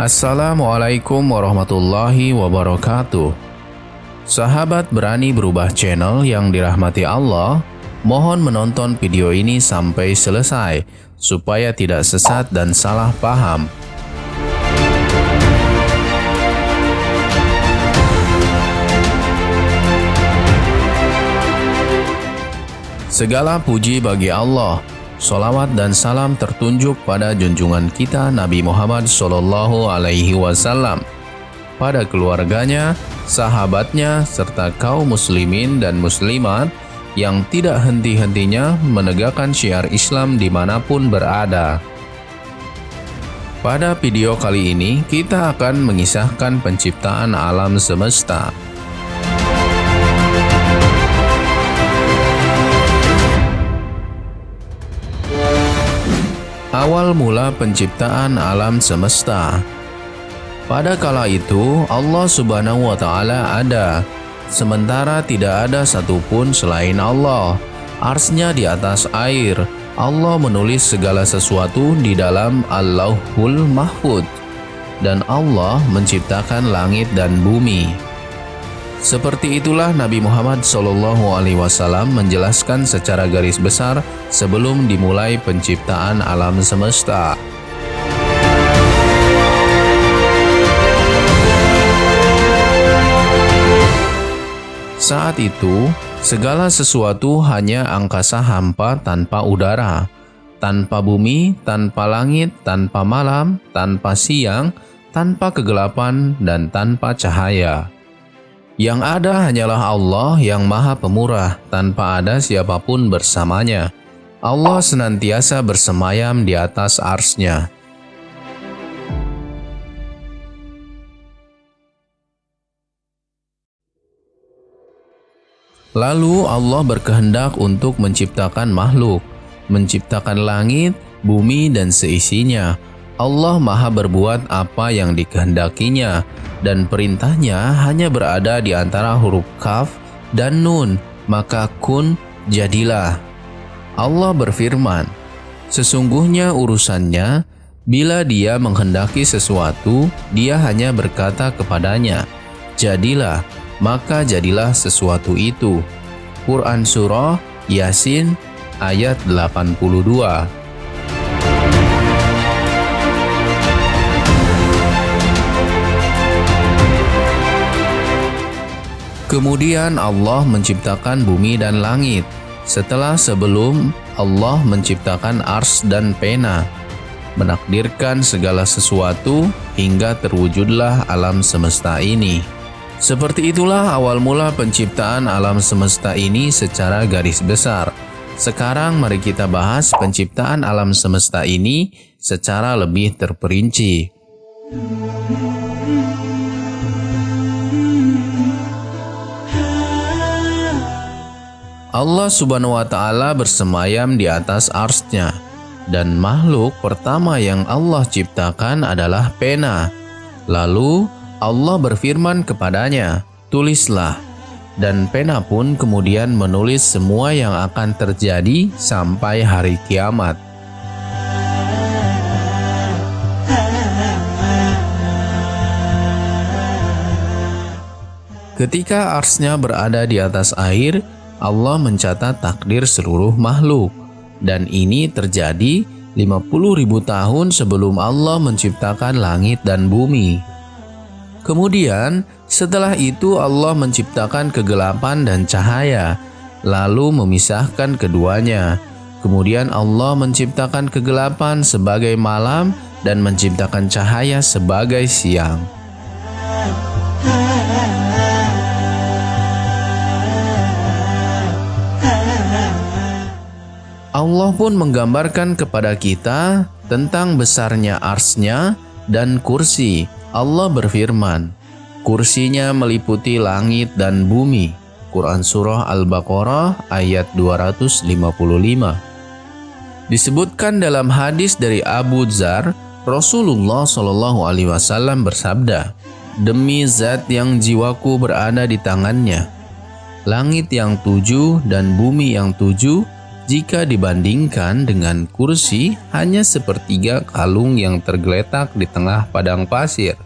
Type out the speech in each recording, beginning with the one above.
Assalamualaikum warahmatullahi wabarakatuh. Sahabat Berani Berubah channel yang dirahmati Allah, mohon menonton video ini sampai selesai supaya tidak sesat dan salah paham. Segala puji bagi Allah. Sholawat dan salam tertunjuk pada junjungan kita Nabi Muhammad SAW, pada keluarganya, sahabatnya, serta kaum muslimin dan muslimat yang tidak henti-hentinya menegakkan syiar Islam dimanapun berada. Pada video kali ini, kita akan mengisahkan penciptaan alam semesta. Awal mula penciptaan alam semesta. Pada kala itu, Allah Subhanahu wa Ta'ala ada, sementara tidak ada satupun selain Allah. Arsy-Nya di atas air. Allah menulis segala sesuatu di dalam Al-Lauhul Mahfudz, dan Allah menciptakan langit dan bumi. Seperti itulah Nabi Muhammad SAW menjelaskan secara garis besar sebelum dimulai penciptaan alam semesta. Saat itu, segala sesuatu hanya angkasa hampa tanpa udara, tanpa bumi, tanpa langit, tanpa malam, tanpa siang, tanpa kegelapan, dan tanpa cahaya. Yang ada hanyalah Allah yang Maha Pemurah, tanpa ada siapapun bersamanya. Allah senantiasa bersemayam di atas arsy-Nya. Lalu Allah berkehendak untuk menciptakan makhluk, menciptakan langit, bumi, dan seisinya. Allah Maha berbuat apa yang dikehendakinya, dan perintahnya hanya berada di antara huruf Kaf dan Nun, maka kun, jadilah. Allah berfirman, sesungguhnya urusannya, bila Dia menghendaki sesuatu, Dia hanya berkata kepadanya, jadilah, maka jadilah sesuatu itu. Quran Surah Yasin ayat 82. Kemudian Allah menciptakan bumi dan langit, sebelum Allah menciptakan arsy dan pena, menakdirkan segala sesuatu hingga terwujudlah alam semesta ini. Seperti itulah awal mula penciptaan alam semesta ini secara garis besar. Sekarang mari kita bahas penciptaan alam semesta ini secara lebih terperinci. Allah Subhanahu wa Ta'ala bersemayam di atas arsy-Nya, dan makhluk pertama yang Allah ciptakan adalah pena. Lalu Allah berfirman kepadanya, tulislah, dan pena pun kemudian menulis semua yang akan terjadi sampai hari kiamat. Ketika arsy-Nya berada di atas air, Allah mencatat takdir seluruh makhluk, dan ini terjadi 50.000 tahun sebelum Allah menciptakan langit dan bumi. Kemudian, setelah itu Allah menciptakan kegelapan dan cahaya, lalu memisahkan keduanya. Kemudian Allah menciptakan kegelapan sebagai malam dan menciptakan cahaya sebagai siang. Allah pun menggambarkan kepada kita tentang besarnya arsy-Nya dan kursi. Allah berfirman, kursinya meliputi langit dan bumi. Quran Surah Al-Baqarah ayat 255. Disebutkan dalam hadis dari Abu Dzar, Rasulullah SAW bersabda, demi zat yang jiwaku berada di tangannya, langit yang 7 dan bumi yang 7 jika dibandingkan dengan kursi hanya sepertiga kalung yang tergeletak di tengah padang pasir.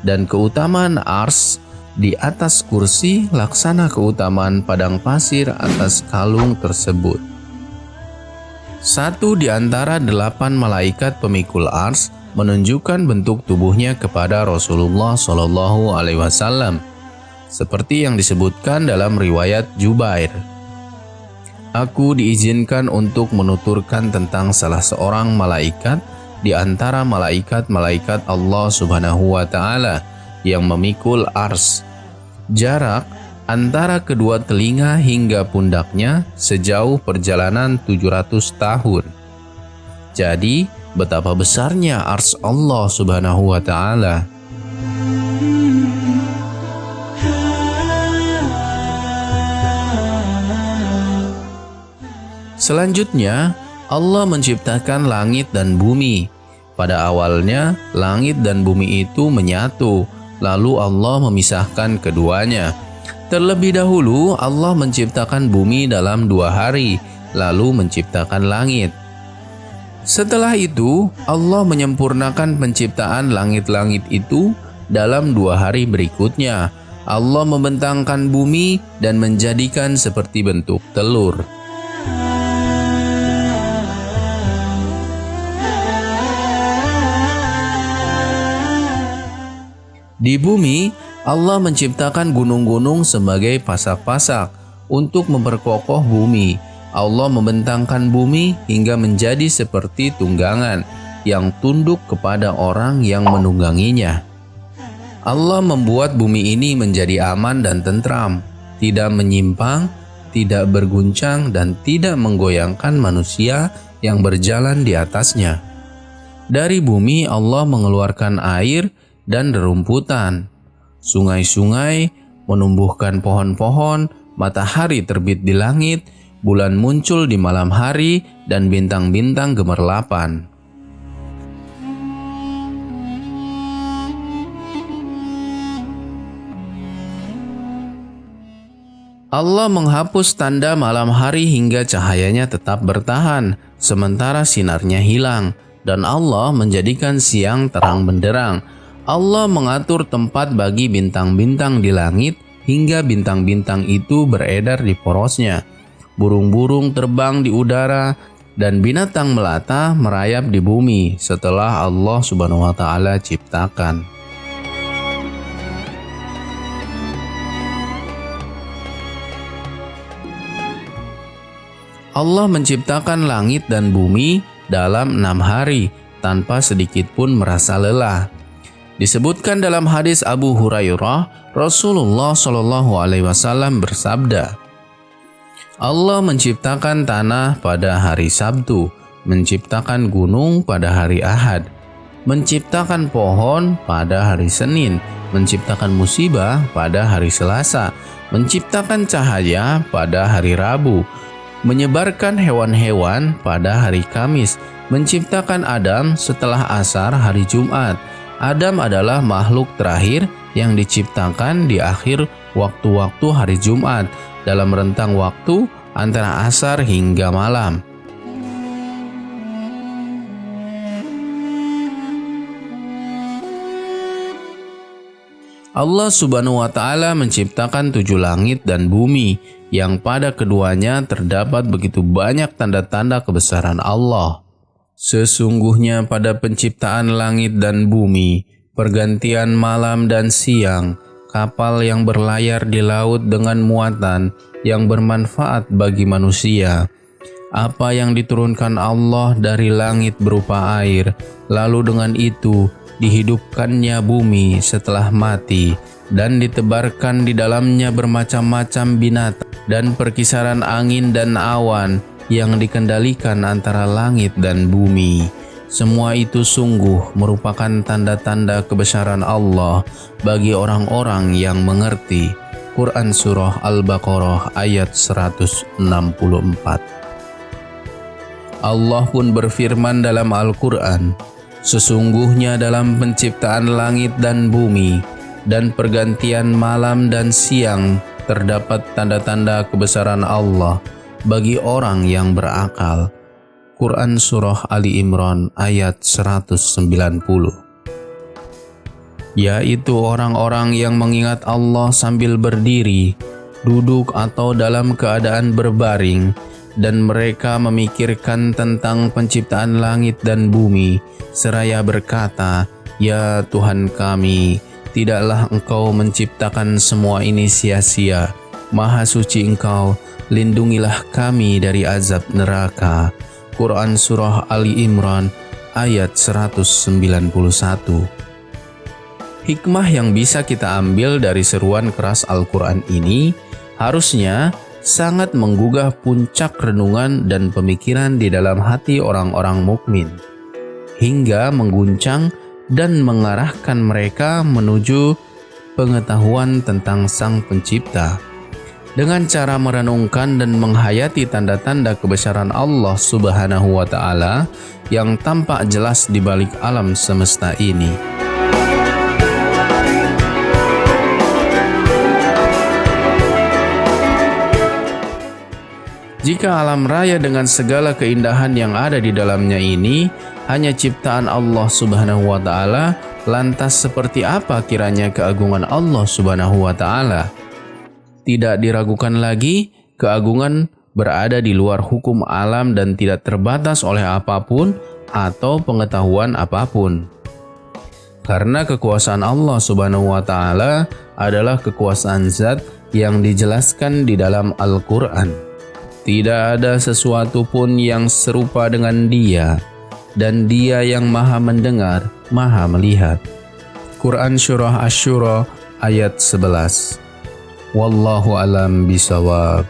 Dan keutamaan ars di atas kursi laksana keutamaan padang pasir atas kalung tersebut. Satu di antara 8 malaikat pemikul ars menunjukkan bentuk tubuhnya kepada Rasulullah SAW, seperti yang disebutkan dalam riwayat Jubair. Aku diizinkan untuk menuturkan tentang salah seorang malaikat di antara malaikat-malaikat Allah Subhanahu wa Ta'ala yang memikul ars. Jarak antara kedua telinga hingga pundaknya sejauh perjalanan 700 tahun. Jadi, betapa besarnya ars Allah Subhanahu wa Ta'ala. Selanjutnya, Allah menciptakan langit dan bumi. Pada awalnya, langit dan bumi itu menyatu, lalu Allah memisahkan keduanya. Terlebih dahulu, Allah menciptakan bumi dalam 2 hari, lalu menciptakan langit. Setelah itu, Allah menyempurnakan penciptaan langit-langit itu dalam 2 hari berikutnya. Allah membentangkan bumi dan menjadikan seperti bentuk telur. Di bumi, Allah menciptakan gunung-gunung sebagai pasak-pasak untuk memperkokoh bumi. Allah membentangkan bumi hingga menjadi seperti tunggangan yang tunduk kepada orang yang menungganginya. Allah membuat bumi ini menjadi aman dan tentram, tidak menyimpang, tidak berguncang, dan tidak menggoyangkan manusia yang berjalan di atasnya. Dari bumi Allah mengeluarkan air dan rerumputan, sungai-sungai menumbuhkan pohon-pohon, matahari terbit di langit, bulan muncul di malam hari, dan bintang-bintang gemerlapan. Allah menghapus tanda malam hari hingga cahayanya tetap bertahan, sementara sinarnya hilang, dan Allah menjadikan siang terang benderang. Allah mengatur tempat bagi bintang-bintang di langit hingga bintang-bintang itu beredar di porosnya. Burung-burung terbang di udara dan binatang melata merayap di bumi setelah Allah Subhanahu wa Ta'ala ciptakan. Allah menciptakan langit dan bumi dalam 6 hari tanpa sedikit pun merasa lelah. Disebutkan dalam hadis Abu Hurairah, Rasulullah SAW bersabda, Allah menciptakan tanah pada hari Sabtu, menciptakan gunung pada hari Ahad, menciptakan pohon pada hari Senin, menciptakan musibah pada hari Selasa, menciptakan cahaya pada hari Rabu, menyebarkan hewan-hewan pada hari Kamis, menciptakan Adam setelah asar hari Jumat. Adam adalah makhluk terakhir yang diciptakan di akhir waktu-waktu hari Jumat dalam rentang waktu antara asar hingga malam. Allah Subhanahu wa Ta'ala menciptakan 7 langit dan bumi yang pada keduanya terdapat begitu banyak tanda-tanda kebesaran Allah. Sesungguhnya pada penciptaan langit dan bumi, pergantian malam dan siang, kapal yang berlayar di laut dengan muatan yang bermanfaat bagi manusia, apa yang diturunkan Allah dari langit berupa air, lalu dengan itu dihidupkannya bumi setelah mati, dan ditebarkan di dalamnya bermacam-macam binatang, dan perkisaran angin dan awan yang dikendalikan antara langit dan bumi. Semua itu sungguh merupakan tanda-tanda kebesaran Allah bagi orang-orang yang mengerti. Quran Surah Al-Baqarah ayat 164. Allah pun berfirman dalam Al-Quran, sesungguhnya dalam penciptaan langit dan bumi dan pergantian malam dan siang terdapat tanda-tanda kebesaran Allah bagi orang yang berakal. Quran Surah Ali Imran ayat 190. Yaitu orang-orang yang mengingat Allah sambil berdiri, duduk atau dalam keadaan berbaring, dan mereka memikirkan tentang penciptaan langit dan bumi, seraya berkata, "Ya Tuhan kami, tidaklah Engkau menciptakan semua ini sia-sia. Maha suci Engkau, lindungilah kami dari azab neraka." Quran Surah Ali Imran ayat 191. Hikmah yang bisa kita ambil dari seruan keras Al-Quran ini harusnya sangat menggugah puncak renungan dan pemikiran di dalam hati orang-orang mukmin, hingga mengguncang dan mengarahkan mereka menuju pengetahuan tentang Sang Pencipta. Dengan cara merenungkan dan menghayati tanda-tanda kebesaran Allah Subhanahu wa Ta'ala yang tampak jelas di balik alam semesta ini. Jika alam raya dengan segala keindahan yang ada di dalamnya ini hanya ciptaan Allah Subhanahu wa Ta'ala, lantas seperti apa kiranya keagungan Allah Subhanahu wa Ta'ala? Tidak diragukan lagi, keagungan berada di luar hukum alam dan tidak terbatas oleh apapun atau pengetahuan apapun. Karena kekuasaan Allah Subhanahu wa Ta'ala adalah kekuasaan zat yang dijelaskan di dalam Al-Quran. Tidak ada sesuatu pun yang serupa dengan Dia, dan Dia yang Maha Mendengar, Maha Melihat. Quran Surah Asy-Syura ayat 11. Wallahu alam bisawab.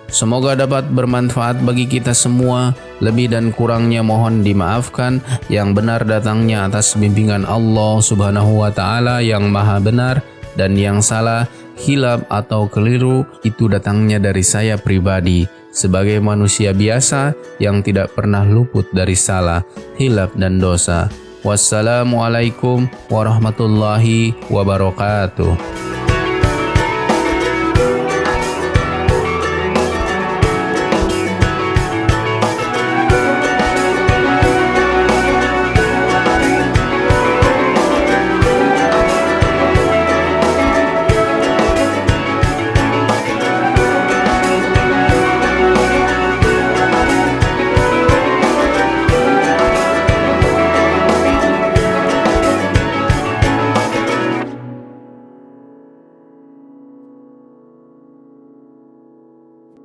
Semoga dapat bermanfaat bagi kita semua. Lebih dan kurangnya mohon dimaafkan. Yang benar datangnya atas bimbingan Allah Subhanahu wa Ta'ala yang Maha Benar, dan yang salah, hilaf atau keliru itu datangnya dari saya pribadi sebagai manusia biasa yang tidak pernah luput dari salah, hilaf dan dosa. Wassalamualaikum warahmatullahi wabarakatuh.